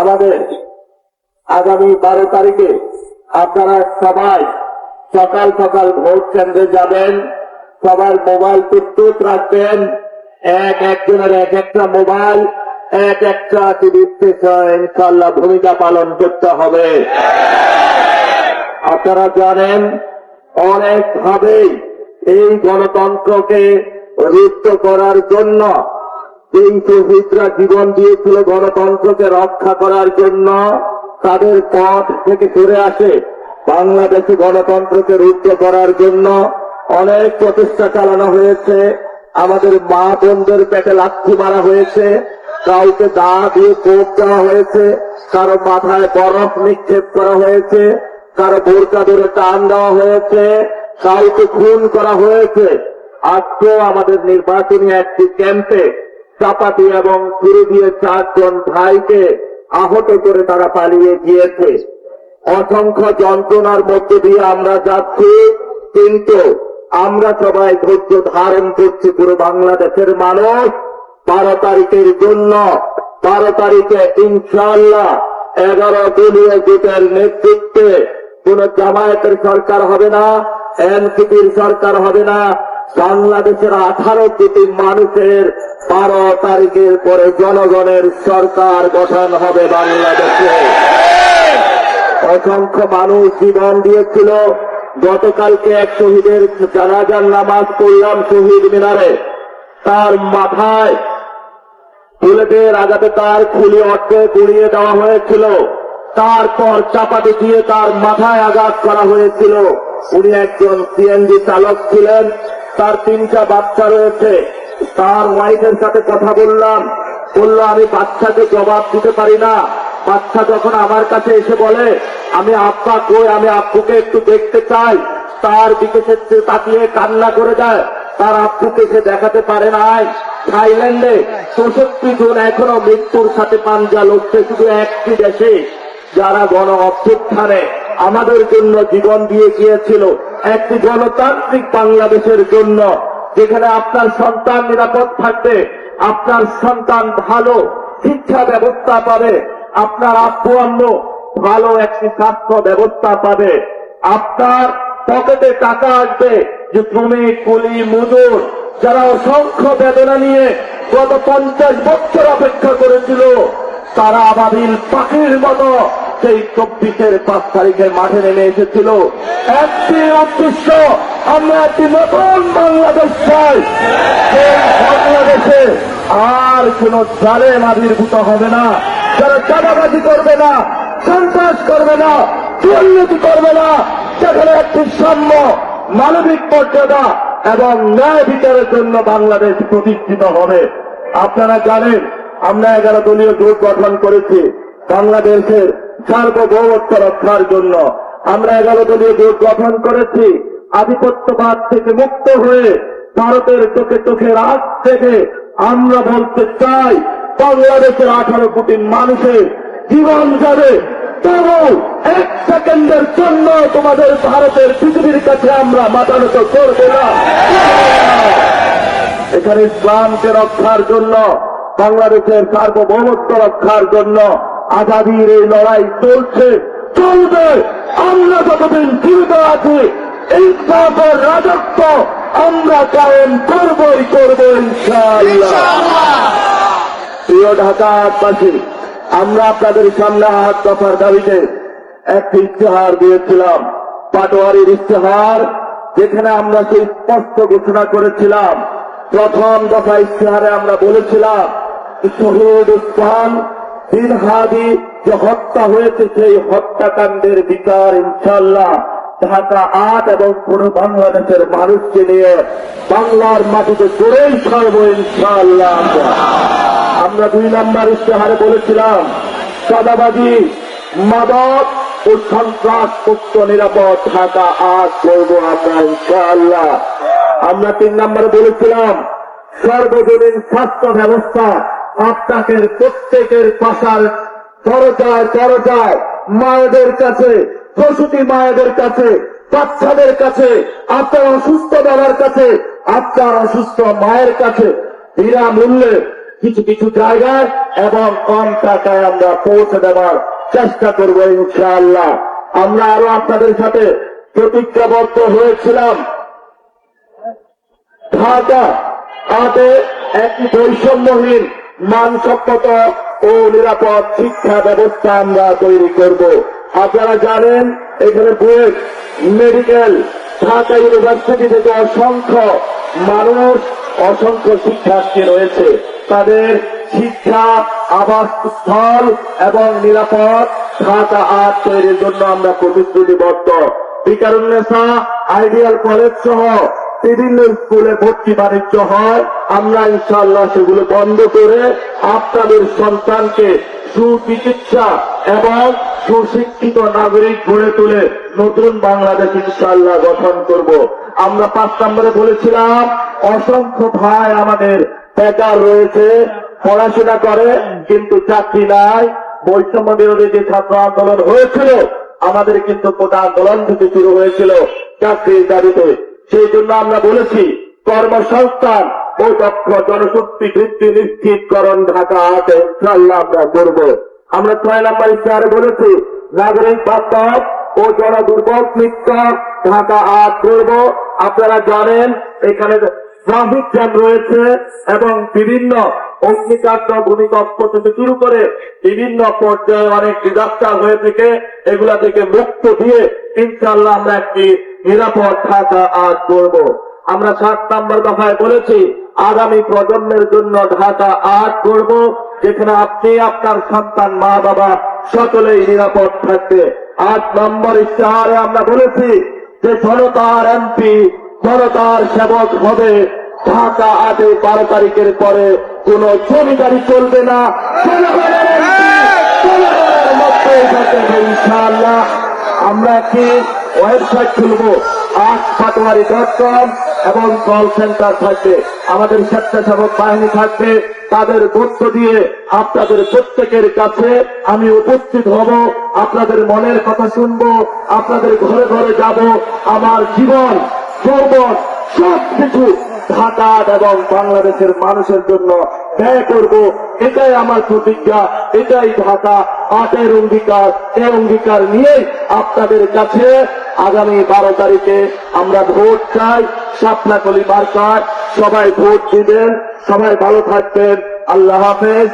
আমাদের আগামী 12 তারিখে আপনারা সবাই সকাল সকাল ভোট কেন্দ্রে যাবেন। সবার মোবাইল প্রস্তুত রাখবেন। একজনের একটা মোবাইল, একটা টিভি স্টেশন ইনশাআল্লাহ ভূমিকা পালন করতে হবে। আপনারা জানেন অনেকভাবেই এই গণতন্ত্রকে রুদ্ধ করার জন্য এই শহীদরা জীবন দিয়েছিল গণতন্ত্রকে রক্ষা করার জন্য, তাদের পথ থেকে সরে আসে বাংলাদেশে গণতন্ত্রকে রুদ্ধ করার জন্য অনেক প্রচেষ্টা চালানো হয়েছে। আমাদের মা বোনদের পেটে লাথি মারা হয়েছে, কাউকে দা দিয়ে কোপ দেওয়া হয়েছে, কারো মাথায় বরফ নিক্ষেপ করা হয়েছে, কারো বোরকা ধরে টান দেওয়া হয়েছে, কাউকে খুন করা হয়েছে। আজকেও আমাদের নির্বাচনী একটি ক্যাম্পে চাপাতি এবং ছুরি দিয়ে 4 জন ভাইকে আহত করে তারা পালিয়ে গিয়েছে। অসংখ্য যন্ত্রণার মধ্যে দিয়ে আমরা যাচ্ছি, কিন্তু আমরা সবাই ধৈর্য ধারণ করছি। পুরো বাংলাদেশের মানুষ 12 তারিখের জন্য, 12 তারিখে ইনশাআল্লাহ 11 দলীয় জোটের নেতৃত্বে কোন জামায়াতের সরকার হবে না, এনসিপির সরকার হবে না। বাংলাদেশের 18 কোটি মানুষের 12 তারিখের পরে জনগণের সরকার গঠন হবে বাংলাদেশে। অসংখ্য মানুষ জীবন দিয়েছিল। গতকালকে এক শহীদের জানাজার নামাজ পড়লাম শহীদ মিনারে। তার মাথায় বুলেটের আঘাতে তার খুলি অর্থে গুড়িয়ে দেওয়া হয়েছিল, তারপর চাপাতি দিয়ে তার মাথায় আঘাত করা হয়েছিল। উনি একজন সিএনজি চালক ছিলেন, তার 3টা বাচ্চা রয়েছে। তার ওয়াইফের সাথে কথা বললাম, বলল আমি বাচ্চাকে জবাব দিতে পারি না। বাচ্চা যখন আমার কাছে এসে বলে আমি আব্বা কই, আমি আব্বুকে একটু দেখতে চাই, তার দিকে সে তাকিয়ে কান্না করে যায়। তার আব্বুকে সে দেখাতে পারে নাই। থাইল্যান্ডে 64 জন এখনো মৃত্যুর সাথে পাঞ্জা লড়ছে শুধু একটি দেশে, যারা গণ অভ্যুত্থানে আমাদের জন্য জীবন দিয়ে গিয়েছিল, একটি গণতান্ত্রিক বাংলাদেশের জন্য, যেখানে আপনার সন্তান নিরাপদ থাকবে, আপনার সন্তান ভালো শিক্ষা ব্যবস্থা পাবে, আপনার আব্বু আম্মু ভালো একটি স্বাস্থ্য ব্যবস্থা পাবে, আপনার পকেটে টাকা আসবে। যে শ্রমিক কুলি মজুর যারা অসংখ্য বেদনা নিয়ে গত 50 বছর অপেক্ষা করেছিল, তারা আবাবিল পাখির মতো সেই 24-এর 5 তারিখে মাঠে নেমে এসেছিল। একটি উদ্দেশ্য, আমরা একটি নতুন বাংলাদেশ চাই। সেই বাংলাদেশে আর কোন জালেম আবির্ভূত হবে না, যারা চাঁদাবাজি করবে না, সন্ত্রাস করবে না, দুর্নীতি করবে না, সেখানে একটি সাম্য, মানবিক মর্যাদা এবং ন্যায় বিচারের জন্য বাংলাদেশ প্রতিষ্ঠিত হবে। আপনারা জানেন আমরা 11 দলীয় জোট গঠন করেছি বাংলাদেশের সার্বভৌমত্ব রক্ষার জন্য। আমরা 11 দলীয় জোট গঠন করেছি আধিপত্যবাদ থেকে মুক্ত হয়ে ভারতের চোখে চোখে রাত থেকে আমরা বলতে চাই বাংলাদেশের 18 কোটি মানুষের জীবন যাবে, তবু 1 সেকেন্ডের জন্য তোমাদের ভারতের পৃথিবীর কাছে আমরা মাথা নত করব না। এখানে ইসলামকে রক্ষার জন্য, বাংলাদেশের সার্বভৌমত্ব রক্ষার জন্য আজাদির এই লড়াই চলছে, চলবে। আমরা যতদিন জীবিত আছি ইনসাফের রাজত্ব আমরা কায়েম করবই করব ইনশাআল্লাহ। প্রিয় ঢাকাবাসী, আমরা আপনাদের সামনে 8 দফার দাবিতে একটি ইশতেহার দিয়েছিলাম, পাটোয়ারির ইশতেহার, যেখানে আমরা সেই স্পষ্ট ঘোষণা করেছিলাম। প্রথম দফা ইশতেহারে আমরা বলেছিলাম শহীদ উসমান বিন হাদি যে হত্যা হয়েছে সেই হত্যাকাণ্ডের বিচার ইনশাআল্লাহ ঢাকা 8 এবং পুরো বাংলাদেশের মানুষকে নিয়ে বাংলার মাটিতে জোরেই ছাড়ব ইনশাআল্লাহ। আমরা 2 নম্বর ইশতেহারে বলেছিলাম চাঁদাবাজি, মাদক ও সন্ত্রাস মুক্ত নিরাপদ ঢাকা 8 করব আমরা ইনশাআল্লাহ। আমরা 3 নম্বরে বলেছিলাম সর্বজনীন স্বাস্থ্য ব্যবস্থা, আপনাদের প্রত্যেকের পাশার দরজায় দরজায়, মায়েদের কাছে, প্রসূতি মায়েদের কাছে, বাচ্চাদের কাছে, আপনার অসুস্থ বাবার কাছে, আপনার অসুস্থ মায়ের কাছে বিনামূল্যে কিছু কিছু জায়গায় এবং কম টাকায় আমরা পৌঁছে দেওয়ার চেষ্টা করবো ইনশাআল্লাহ। আমরা আরো আপনাদের সাথে প্রতিজ্ঞাবদ্ধ হয়েছিলাম ঢাকা আদে একটি বৈষম্যহীন মানসম্মত ও নিরাপদ শিক্ষা ব্যবস্থা আমরা তৈরি করব। আপনারা জানেন এখানে বুয়েট মেডিকেল ঢাকা ইউনিভার্সিটি থেকে অসংখ্য মানুষ অসংখ্য শিক্ষার্থী রয়েছে। তাদের শিক্ষা আবাসস্থল এবং নিরাপদ ঢাকা আট তৈরির জন্য আমরা প্রতিশ্রুতিবদ্ধ। বিকারুন্নেসা আইডিয়াল কলেজ সহ বিভিন্ন স্কুলে ভর্তি বাণিজ্য হয়, আমরা ইনশাআল্লাহ সেগুলো বন্ধ করে আপনাদের সন্তানকে সুচিকিৎসা এবং সুশিক্ষিত নাগরিক গড়ে তুলে নতুন বাংলাদেশ ইনশাআল্লাহ গঠন করব। আমরা 5 নম্বরে বলেছিলাম অসংখ্য ভাই আমাদের বেকার রয়েছে, পড়াশোনা করে কিন্তু চাকরি নাই। বৈষম্য বিরোধী যে ছাত্র আন্দোলন হয়েছিল আমাদের কিন্তু কোটা আন্দোলন থেকে শুরু হয়েছিল চাকরির দাবিতে। সেই জন্য আমরা বলেছি কর্মসংস্থান ও দক্ষ জনশক্তি বৃদ্ধি নিশ্চিতকরণ ঢাকা আটে ইনশাআল্লাহ আমরা করব। আমরা 6 নম্বর ইশতেহারে বলেছি নাগরিক বাস্তব ও জনদুর্বল মিত্র ঢাকা আট করব। আপনারা জানেন এখানে ট্রাফিক জ্যাম রয়েছে এবং বিভিন্ন অগ্নিকাণ্ড ভূমিকম্প থেকে শুরু করে বিভিন্ন পর্যায়ে অনেক ডিজাস্টার হয়ে থেকে এগুলা থেকে মুক্ত দিয়ে ইনশাআল্লাহ আমরা একটি নিরাপদ ঢাকা আট করব। আমরা 7 নম্বর দফায় বলেছি আগামী প্রজন্মের জন্য ঢাকা আট করব, যেখানে আপনি আপনার সন্তান মা বাবা সকলেই নিরাপদ থাকবে। 8 নম্বর ইশতেহারে আমরা বলেছি যে জনতার এমপি জনতার সেবক হবে। ঢাকা আটে 12 তারিখের পরে কোন জমিদারি চলবে না, ইনশাআল্লাহ। আমরা একটি ওয়েবসাইট খুলবো askpatwari.com এবং কল সেন্টার থাকবে, আমাদের স্বেচ্ছাসেবক বাহিনী থাকবে। তাদের তথ্য দিয়ে আপনাদের প্রত্যেকের কাছে আমি উপস্থিত হব, আপনাদের মনের কথা শুনবো, আপনাদের ঘরে ঘরে যাব, আমার জীবন যৌবন সবকিছু ঢাকা এবং বাংলাদেশের মানুষের জন্য ব্যয় করব। এটাই আমার প্রতিজ্ঞা, এটাই ঢাকা আটের অঙ্গীকার। এই অঙ্গীকার নিয়ে আপনাদের কাছে আগামী 12 তারিখে আমরা ভোট চাই, শাপলা কলি মার্কায়। সবাই ভোট দিবেন, সবাই ভালো থাকবেন। আল্লাহ হাফেজ।